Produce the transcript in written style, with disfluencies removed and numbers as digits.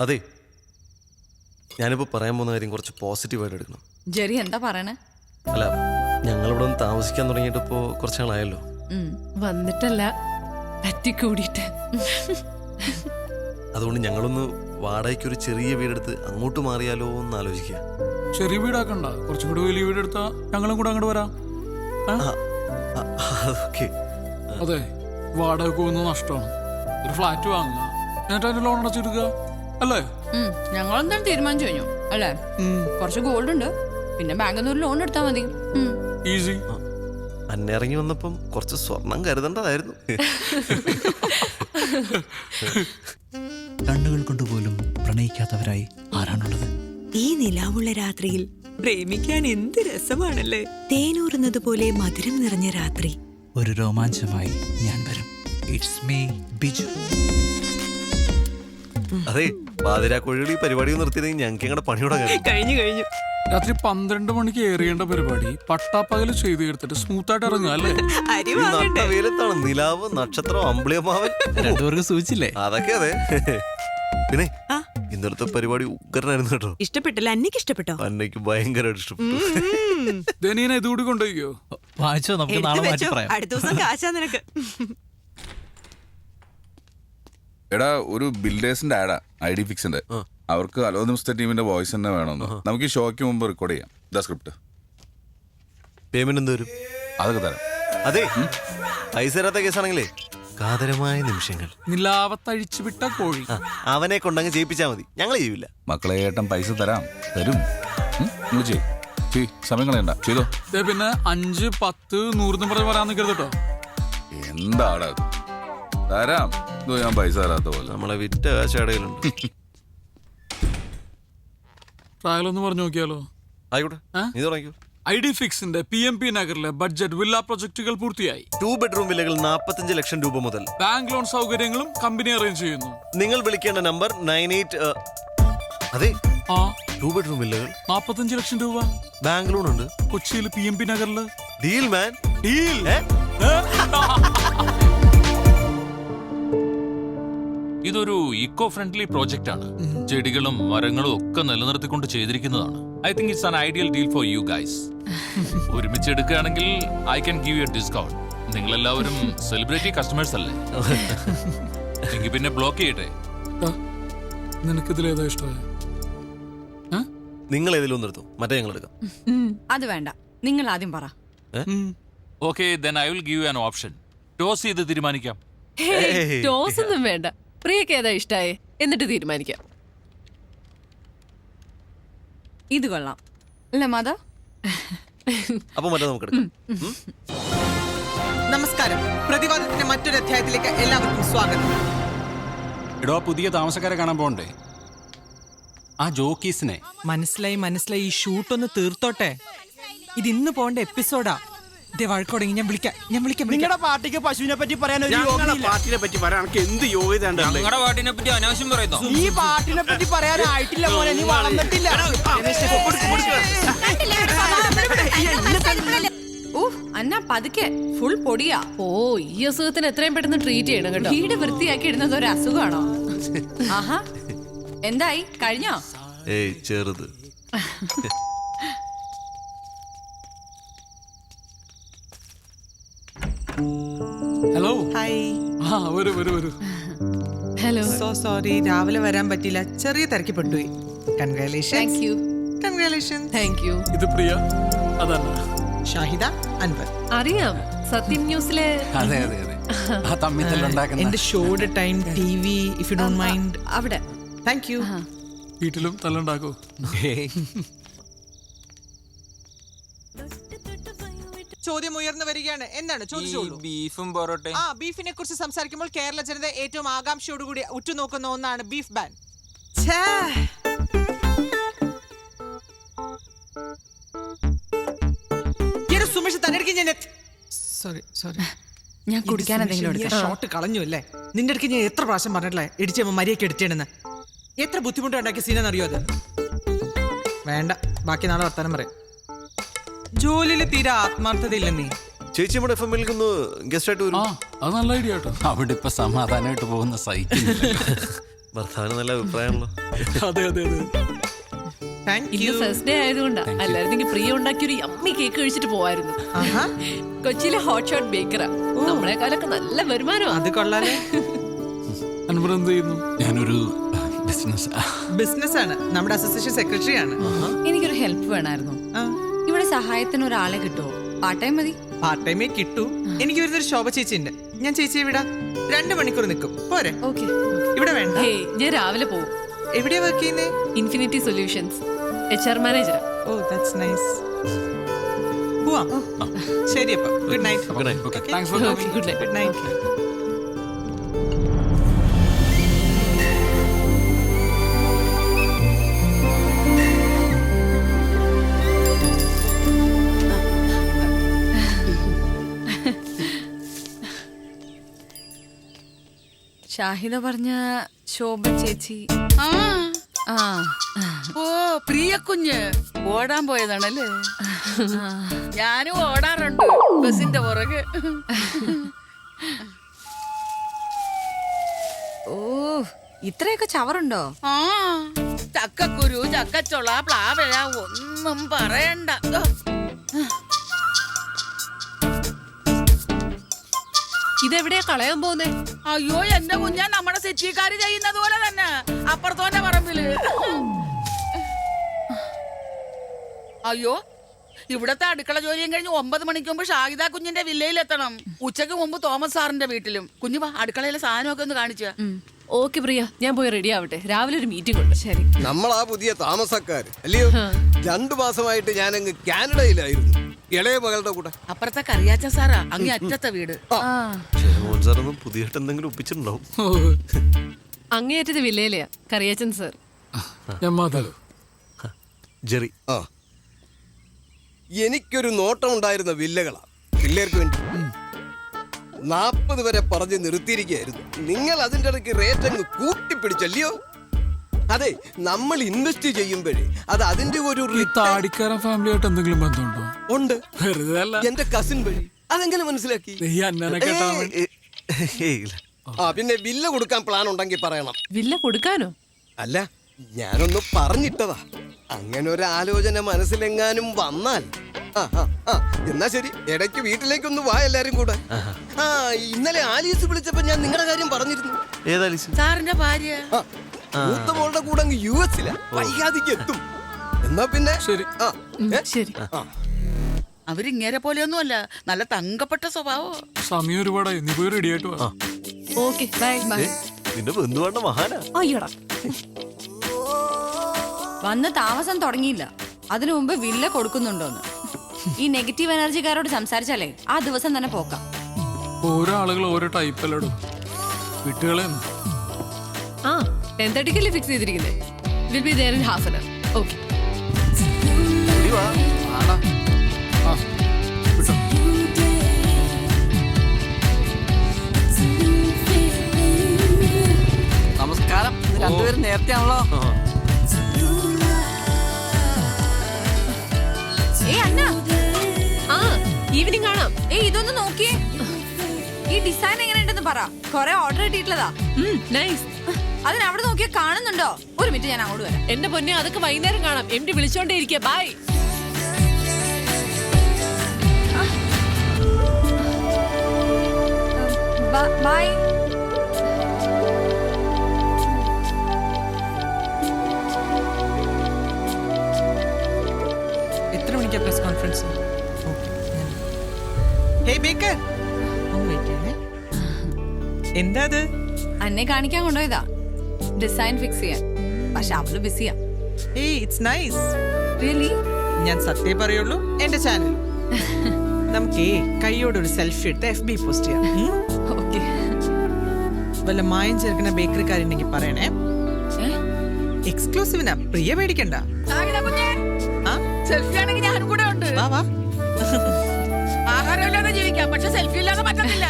അതെ, ഞാനിപ്പോൾ പറയാൻ പോകുന്ന കാര്യം കുറച്ച് പോസിറ്റീവായിട്ട് എടുക്കണം. ജെറി എന്താ പറയണേ? അല്ല, ഞങ്ങളിവിടെ ഒന്ന് താമസിക്കാൻ തുടങ്ങിയിട്ട് ഇപ്പോൾ കുറച്ച് നാളായല്ലോ. വന്നിട്ടല്ല, പറ്റിക്കൂടിയിട്ട്. അതുകൊണ്ട് ഞങ്ങളൊന്ന് വാടകയ്ക്ക് ഒരു ചെറിയ വീടെടുത്ത് അങ്ങോട്ട് മാറിയാലോ എന്ന് ആലോചിക്കുക. ചെറിയ വീടാക്കണ്ട, കുറച്ചും കൂടി വലിയ വീടെടുത്താ ഞങ്ങളും കൂടെ അങ്ങോട്ട് വരാം. അതൊക്കെ അതെ, വാടക പോകുന്നത് നഷ്ടമാണ്. ഒരു ഫ്ലാറ്റ് വാങ്ങുക, എന്നിട്ട് അതിന്റെ ലോൺ അടച്ചെടുക്കുക, അല്ലേ? ഞങ്ങളെന്താണ് തീരുമാനിച്ചു കഴിഞ്ഞു അല്ലേ? കുറച്ച് ഗോൾഡ് ഉണ്ട്, പിന്നെ ബാങ്കിൽ നിന്ന് ഒരു ലോൺ എടുത്താൽ മതി. ഈസി. അന്നിറങ്ങി വന്നപ്പം കുറച്ച് സ്വർണം കരുതേണ്ടതായിരുന്നു. കണ്ണുകൾ കൊണ്ടുപോലും പ്രണയിക്കാത്തവരായി ആരാണുള്ളത്? ഈ നിലാവുള്ള രാത്രിയിൽ പ്രേമിക്കാൻ എന്ത് രസമാണല്ലേ. തേനൂറുന്നത് പോലെ മധുരം നിറഞ്ഞ രാത്രി. ഒരു രോമാഞ്ചമായി ഞാൻ വരും. It's me Biju. അതെ, പാതിരാക്കോഴികൾ ഈ പരിപാടി നിർത്തിയതെങ്കിൽ ഞങ്ങൾക്ക് ഞങ്ങളുടെ പണിയോടെ കഴിഞ്ഞു. രാത്രി 12 മണിക്ക് ഏറിയേണ്ട പരിപാടി പട്ടാപ്പകല് ചെയ്ത് എടുത്തിട്ട് സ്മൂത്തായിട്ട് ഇറങ്ങുക, അല്ലേ? വെയിലത്താണ് നിലാവ്, നക്ഷത്രം, അമ്പിളിയമ്മാവൻ രണ്ടുപേർക്ക് സൂചിച്ചില്ലേ? അതൊക്കെ അതെ. പിന്നെ ഇന്നലത്തെ പരിപാടി ഉഗ്രനായിരുന്നു കേട്ടോ. ഇഷ്ടപ്പെട്ടില്ല? അന്നയ്ക്ക് ഇഷ്ടപ്പെട്ടോ? അന്നയ്ക്ക് ഭയങ്കരമായിട്ട് ഇഷ്ടപ്പെട്ടു. ധനീനെ ഇതുകൂടി കൊണ്ടുപോയിക്കോ. വായിച്ചോ, നമുക്ക് നാളെ മാറ്റി പറയാം. അടുത്ത ദിവസം കാശാ നിനക്ക്. എടാ, ഒരു ബിൽഡേഴ്സിന്റെ ആഡാ, ID ഫിക്സിന്റെ. അവർക്ക് അലോ നിമിഷത്തെ ടീമിന്റെ വോയിസ് തന്നെ വേണമെന്ന്. നമുക്ക് ഈ ഷോയ്ക്ക് മുമ്പ് റെക്കോർഡ് ചെയ്യാം. ഇതാ സ്ക്രിപ്റ്റ്. പേയ്മെന്റ് എന്ത് വരും? അതൊക്കെ തരാം. അതെ, പൈസ തരാത്ത കേസാണെങ്കിലേ കാതരമായ നിമിഷങ്ങൾ. നിലാവത്തഴിച്ചു വിട്ട കോഴി. അവനെ കൊണ്ടങ്ങ് ചെയ്യിപ്പിച്ചാ മതി, ഞങ്ങൾ ചെയ്യൂല. മക്കളെ, ഏട്ടൻ പൈസ തരാം, തരും. നിങ്ങൾ ചെയ്യ്, സമയം കളയണ്ട, ചെയ്തോ. പിന്നെ 5, 10, 100 പറഞ്ഞ് പറയാൻ നിൽക്കരുത് കേട്ടോ. എന്താടാ തരാം, ഇതോ ഞാൻ പൈസ തരാത്ത പോലെ. നമ്മളെ വിറ്റ കാശ് ഇടയിലുണ്ട്. ട്രയലൊന്ന് പറഞ്ഞു നോക്കിയാലോ? ആയിക്കോട്ടെ, നീ തുടങ്ങിക്കോ. ID ഫിക്സിന്റെ PMP നഗറിലെ ബഡ്ജറ്റ് വില്ല പ്രൊജക്ടുകൾ പൂർത്തിയായി. 2 ബെഡ്റൂം വില്ലകൾ 45 ലക്ഷം രൂപ മുതൽ. ബാങ്ക് ലോൺ സൗകര്യങ്ങളും കമ്പനി അറേഞ്ച് ചെയ്യുന്നു. നിങ്ങൾ വിളിക്കേണ്ട നമ്പർ 98. അതെ, 2 ബെഡ്റൂം വില്ലകൾ 45 ലക്ഷം രൂപ. ബാങ്ക് ലോൺ ഉണ്ട്. കൊച്ചിയിൽ PMP നഗറില്. Deal man, deal. ഇതൊരു ഇക്കോ ഫ്രണ്ട്ലി പ്രോജക്റ്റ് ആണ്. ചെടികളും മരങ്ങളും ഒക്കെ നിലനിർത്തിക്കൊണ്ട് ചെയ്തിരിക്കുന്നതാണ്. I think it's an ideal deal for you guys. ഒരുമിച്ച് എടുക്കുകയാണെങ്കിൽ I can give you a discount. നിങ്ങളെല്ലാവരും സെലിബ്രിറ്റി കസ്റ്റമേഴ്സ് അല്ലേ? എങ്കിൽ പിന്നെ ബ്ലോക്ക് ചെയ്യട്ടെ. നിനക്കിതിലേതാ ഇഷ്ടമായ? നിങ്ങൾ ഏതെങ്കിലും നിർത്തും, മറ്റേ ഞങ്ങൾ എടുക്കാം. അത് വേണ്ട, നിങ്ങൾ ആദ്യം പറ. Okay, then I will give you an option. Toss ചെയ്ത് തീരുമാനിക്കാം. ടോസ് ഒന്നും വേണ്ട, പ്രിയക്ക് ഏതാ ഇഷ്ടായേ എന്നിട്ട് തീരുമാനിക്കാം. ഇത് കൊള്ളാം അല്ലേ മാധവ്? അപ്പൊ മറ്റേ നമുക്ക് എടുക്കാം. നമസ്കാരം, പ്രതിവാദത്തിന്റെ മറ്റൊരു അധ്യായത്തിലേക്ക് എല്ലാവർക്കും സ്വാഗതം. എടോ, പുതിയ താമസക്കാരെ കാണാൻ പോണ്ടേ? ആ ജോക്കീസിനെ മനസ്സിലായി. ഈ ഷൂട്ട് ഒന്ന് തീർത്തോട്ടെ. ഇത് ഇന്ന് പോണ്ട എപ്പിസോഡാ. വഴക്കോടെങ്കിൽ ഞാൻ വിളിക്കാം. നിങ്ങളുടെ പാർട്ടിക്ക് പശുവിനെ പറ്റി പറയാൻ പാർട്ടിനെ പറ്റി പറയാൻ എന്ത് യോഗ്യത? ഞങ്ങളുടെ പാട്ടിനെ പറ്റി അനാവശ്യം പറയുന്നു. ഈ പാർട്ടിനെ പറ്റി പറയാനായിട്ടില്ല മോനെ, നീ വളർന്നിട്ടില്ല. അന്ന പതുക്കെ, ഫുൾ പൊടിയാ. ഓ, ഈ അസുഖത്തിന് എത്രയും പെട്ടെന്ന് ട്രീറ്റ് ചെയ്യണം കേട്ടോ. വീട് വൃത്തിയാക്കി ഇടുന്നത് ഒരു അസുഖമാണോ? ആഹാ, എന്തായി, കഴിഞ്ഞോ? ഏയ്, ചെറുത്. ഹലോ. ഹായ്. വരൂ. ഹലോ. സോ സോറി, രാവിലെ വരാൻ പറ്റില്ല, ചെറിയ തിരക്കി പെട്ടുപോയി. കൺഗ്രാലേഷൻസ്. Thank you. ഇത് പ്രിയ, അതല്ല ഷാഹിദ, അൻവർ. അറിയാം, സത്യം ന്യൂസിലെ. അതെ, ആ തമ്മിത്തല്ലുണ്ടാക്കുന്ന എന്റെ ഷോയുടെ time TV, if you don't mind. അവിടെ. Thank you. വീട്ടിലും തല്ലുണ്ടാക്കോ? ചോദ്യം ഉയർന്നു വരികയാണ്. എന്താണ് ചോദിച്ചോളൂ. ബീഫും പൊറോട്ടയും. ബീഫിനെ കുറിച്ച് സംസാരിക്കുമ്പോൾ കേരള ജനത ഏറ്റവും ആകാംക്ഷയോടുകൂടി ഉറ്റുനോക്കുന്ന ഒന്നാണ് ബീഫ് ബാൻ. സുമേഷ് തന്നെ സോറി, ഞാൻ കുടിക്കാൻ എന്തെങ്കിലും എടുക്കാം. ഷോട്ട് കളഞ്ഞു അല്ലേ? നിന്റെ അടുക്ക് ഞാൻ എത്ര പ്രാവശ്യം പറഞ്ഞിട്ടില്ലേ ഇടിച്ചമ്മ മരിയൊക്കെ എടുത്തേണെന്ന്. എത്ര ബുദ്ധിമുട്ട് ഉണ്ടാക്കിയ സീനെന്ന് അറിയോ അത്? വേണ്ട, ബാക്കി നാളെ വർത്താനം പറയാം. ജോലിയിൽ തീരെ ആത്മാർത്ഥത ഇല്ലെന്നേ. ചേച്ചി നമ്മുടെ FM-ൽ ഒന്ന് ഗസ്റ്റ് ആയിട്ട് വരും. അത് നല്ല ഐഡിയ കേട്ടോ. അവിടെ ഇപ്പൊ സമാധാനമായിട്ട് പോകുന്ന സൈക്കിൾ. ഭർത്താവിന് നല്ല അഭിപ്രായമാണല്ലോ. അതെ അതെ അതെ. താങ്ക് ഇന്ന് യു. ഫസ്റ്റ് ഡേ ആയതുകൊണ്ടാ. അല്ലായിരുന്നെങ്കിൽ പ്രിയ ഉണ്ടാക്കിയ ഒരു യമ്മി കേക്ക് കഴിച്ചിട്ട് പോവായിരുന്നു. ആഹാ, കൊച്ചിയിലെ ഹോട്ട് ഷോട്ട് ബേക്കറാ. നമ്മളെക്കാളൊക്കെ നല്ല വരുമാനമാണ്. അത് കൊള്ളാലോ. അൻവർ എന്ത് ചെയ്യുന്നു? ഞാനൊരു ബിസിനസ് ബിസിനസ് ആണ്, നമ്മുടെ അസോസിയേഷൻ സെക്രട്ടറി ആണ്. എനിക്കൊരു ഹെൽപ്പ് വേണമായിരുന്നു. ഇവിടെ സഹായത്തിന് ഒരാളെ കിട്ടുമോ? പാർട്ട് ടൈം മതി. പാർട്ട് ടൈമേ കിട്ടൂ. എനിക്ക് വരുന്നൊരു ശോഭ ചേച്ചി ഉണ്ട്, ഞാൻ ചേച്ചിയെ വിടാം. 2 മണിക്കൂർ നിൽക്കും, പോരെ? ഓക്കെ. ഇവിടെ വേണ്ട. ഹേയ്, ഞാൻ രാവിലെ പോവും. എവിടെയാ വർക്ക് ചെയ്യുന്നേ? ഇൻഫിനിറ്റി സൊല്യൂഷൻസ് HR മാനേജറാ. Oh, that's nice. പോവാം. ശരി അപ്പൊ, good night. Good night. Okay. Thanks for coming. Good night. Good night. Shahida പറഞ്ഞ ശോഭ ചേച്ചി. ആ ഓ പ്രിയ കുഞ്ഞ് ഓടാൻ പോയതാണല്ലേ? ഞാനും ഓടാറുണ്ട് ബസിന്റെ പുറകെ. ഓ, ഇത്രയൊക്കെ ചവറുണ്ടോ? ആ ചക്കക്കുരു, ചക്കച്ചൊള, പ്ലാവഴ ഒന്നും പറയണ്ട. ഇതെവിടെയാ കളയാൻ പോകുന്നേ? അയ്യോ എന്റെ കുഞ്ഞാ, നമ്മുടെ സെറ്റിക്കാര് ചെയ്യുന്നത് പോലെ തന്നെ അപ്പുറത്തോന്റെ പറമ്പില്. അയ്യോ, ഇവിടത്തെ അടുക്കള ജോലിയും കഴിഞ്ഞ് 9 മണിക്ക് മുമ്പ് ഷാഹിദ കുഞ്ഞിന്റെ വില്ലയിലെത്തണം. ഉച്ചക്ക് മുമ്പ് തോമസ് സാറിന്റെ വീട്ടിലും. കുഞ്ഞു വാ, അടുക്കളയിലെ സാധനമൊക്കെ ഒന്ന് കാണിച്ച. ഓക്കെ പ്രിയ, ഞാൻ പോയി റെഡി ആവട്ടെ. രാവിലെ ഒരു മീറ്റിംഗ് ഉണ്ട്. ശരി. നമ്മളാ പുതിയ താമസക്കാര് അല്ലയോ? 2 മാസമായിട്ട് ഞാനങ്ങ് കാനഡയിലായിരുന്നു, ഇളയ മകളുടെ കൂടെ. അപ്പുറത്തെ കറിയാച്ച സാറാ, അങ്ങേ അറ്റത്തെ വീട്. മോഹൻ സാറൊന്നും പുതിയതായിട്ട് എന്തെങ്കിലും ഒപ്പിച്ചിട്ടുണ്ടാവും. അങ്ങേയറ്റത് വില്ലയിലെയാ കറിയാച്ചൻ സർ. ഞാൻ മാതാവ്. ജെറി. ആ, എനിക്കൊരു നോട്ടം ഉണ്ടായിരുന്ന വില്ലകളാ പിള്ളേർക്ക് വേണ്ടി. 40 വരെ പറഞ്ഞ് നിർത്തിയിരിക്കുകയായിരുന്നു. നിങ്ങൾ അതിൻ്റെ ഇടയ്ക്ക് റേറ്റ് അങ്ങ് കൂട്ടിപ്പിടിച്ചല്ലയോ? അതെ, നമ്മൾ ഇൻവെസ്റ്റ് ചെയ്യുമ്പോഴേ അത് അതിന്റെ ഒരു ഈ താടിക്കാരൻ ഫാമിലിയായിട്ട് എന്തെങ്കിലും ബന്ധമുണ്ടോ? ഉണ്ട്. വെറുതെ അല്ല. എന്റെ കസിൻ വഴി. അതെങ്ങനെ മനസ്സിലാക്കി? ഈ അന്നനെ കേട്ടാ മതി. ആ, പിന്നെ വില്ല കൊടുക്കാൻ പ്ലാൻ ഉണ്ടെങ്കിൽ പറയണം. വില്ല കൊടുക്കാനോ? അല്ല, ഞാനൊന്ന് പറഞ്ഞിട്ടതാ. അങ്ങനെ ഒരു ആലോചന മനസ്സിലെങ്ങാനും വന്നാൽ. എന്നാ ശരി, ഇടയ്ക്ക് വീട്ടിലേക്കൊന്ന് വാ എല്ലാരും കൂടെ. ആ, ഇന്നലെ ആലീസ് വിളിച്ചപ്പോ ഞാൻ നിങ്ങളുടെ കാര്യം പറഞ്ഞിരുന്നു. ഏതായാലും സാറിന്റെ ഭാര്യ മൂത്ത മോളുടെ കൂടെ അങ്ങ് US വൈകാതിക്ക് എത്തും. എന്നാ പിന്നെ ശരി. ശരി. അവരിങ്ങേരെ പോലെയൊന്നുമല്ല, നല്ല തങ്കപ്പെട്ട സ്വഭാവം. സമയം ഒരുപാടായി, നീ പോയി റെഡി ആയിട്ട് വാ. Okay bye. നിന്റെ ബന്ധുവാണ്ട മഹാനാ. അയ്യോടാ, വന്ന് താമസം തുടങ്ങിയില്ല, അതിനു മുമ്പ് വില്ല കൊടുക്കുന്നുണ്ടോന്ന്. ഈ നെഗറ്റീവ് എനർജിക്കാരോട് സംസാരിച്ചാലേ ആ ദിവസം തന്നെ പോക്കാം. ഓരോ ആളുകൾ ഓരോ ടൈപ്പല്ലടും വിട്ടുകളെ. ആ 10:30 ഫിക്സ് ചെയ്തിരിക്കുന്നത്. Will be there in half an hour. Okay. നമസ്കാരം. രണ്ടുപേരും നേരത്തെ ആണല്ലോ. അന്ന, ആ ഈവനിങ് കാണാം. ഇതൊന്ന് നോക്കിയേ. ഈ ഡിസൈൻ എങ്ങനെയുണ്ടെന്ന് പറ. കൊറേ ഓർഡർ കിട്ടിയിട്ടുള്ളതാ. നൈസ്. അതിനവിടെ നോക്കിയാ കാണുന്നുണ്ടോ? ഒരു മിനിറ്റ്, ഞാൻ അങ്ങോട്ട് വരാം. എന്റെ പൊന്നെ, അതൊക്കെ വൈകുന്നേരം കാണാം. MD വിളിച്ചോണ്ടേ ഇരിക്കുക. ബൈ. ബൈ. എത്ര മണിക്കാ പ്രസ് കോൺഫറൻസ്? ഹേയ് ബേക്കർ, ഒന്ന് വെയിറ്റ് ചെയ്യണേ. എന്താ അത്? അന്നെ കാണിക്കാൻ കൊണ്ടുപോയതാ, ഡിസൈൻ ഫിക്സ് ചെയ്യാൻ. പക്ഷെ അവള് ബിസിയാ. ഏയ്, ഇറ്റ്സ് നൈസ്. റിയലി? ഞാൻ സത്യം പറയുള്ളൂ, എന്റെ ചാനൽ. നമുക്കേ കൈയോടൊരു സെൽഫി എടുത്ത് FB പോസ്റ്റ് ചെയ്യാം. ഓക്കെ. വല്ല മായം ചേർക്കുന്ന ബേക്കറിക്കാരുണ്ടെങ്കിൽ പറയണേ. എക്സ്ക്ലൂസീവിനാ, പ്രിയ പേടിക്കണ്ട. സെൽഫി ആണെങ്കിൽ ഞാനും കൂടെ ഉണ്ട്. വാ വാ. ആഹാരം ഇല്ലാതെ ജീവിക്കാം, പക്ഷെ സെൽഫി ഇല്ലാതെ പറ്റത്തില്ല.